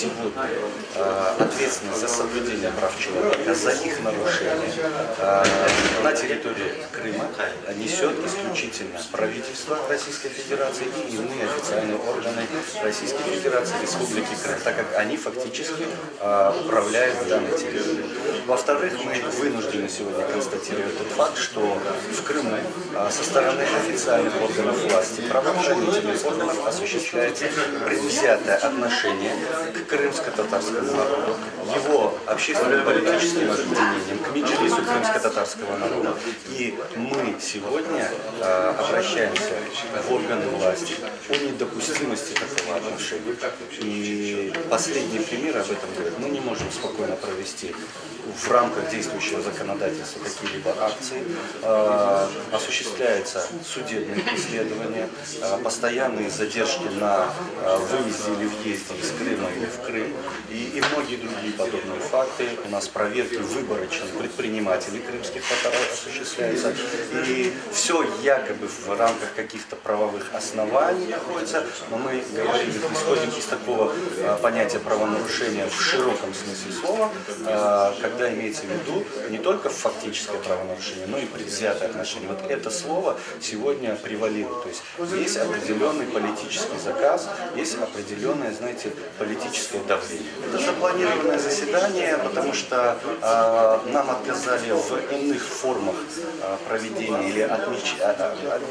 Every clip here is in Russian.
Сегодня ответственность за соблюдение прав человека, за их нарушение на территории Крыма несет исключительно правительство Российской Федерации и иные официальные органы Российской Федерации, Республики Крым, так как они фактически управляют данной территорией. Во-вторых, мы вынуждены сегодня констатировать тот факт, что в Крыму со стороны официальных органов власти, правоохранительных органов осуществляется предвзятое отношение к крымско-татарскому народу, его общественным политическим объединениям, к меджлису крымско-татарского народа. И мы сегодня обращаемся в органы власти о недопустимости такого отношения. И последний пример об этом говорит: мы не можем спокойно провести в рамках действующего законодательства какие-либо акции, осуществляются судебные преследования, постоянные задержки на выезде или въезде из Крыма или в Крым и многие другие подобные факты. У нас проверки выборочных предпринимателей крымских татар осуществляются. И все якобы в рамках каких-то правовых оснований находится, но мы говорим, исходим из такого понятия правонарушения в широком смысле слова, когда имеется в виду не только фактическое правонарушение, но и предвзятое отношение. Вот это слово сегодня превалирует. То есть есть определенный политический заказ, есть определенное, знаете, политическое давление. Это запланированное заседание, потому что нам отказали в иных формах проведения или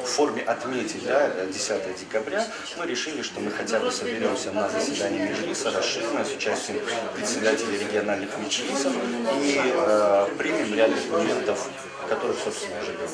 в форме отметить 10 декабря. Мы решили, что мы хотя бы соберемся на заседании меджлиса расширенное с участием председателей региональных меджлисов и примем ряд документов, о которых, собственно, уже говорили.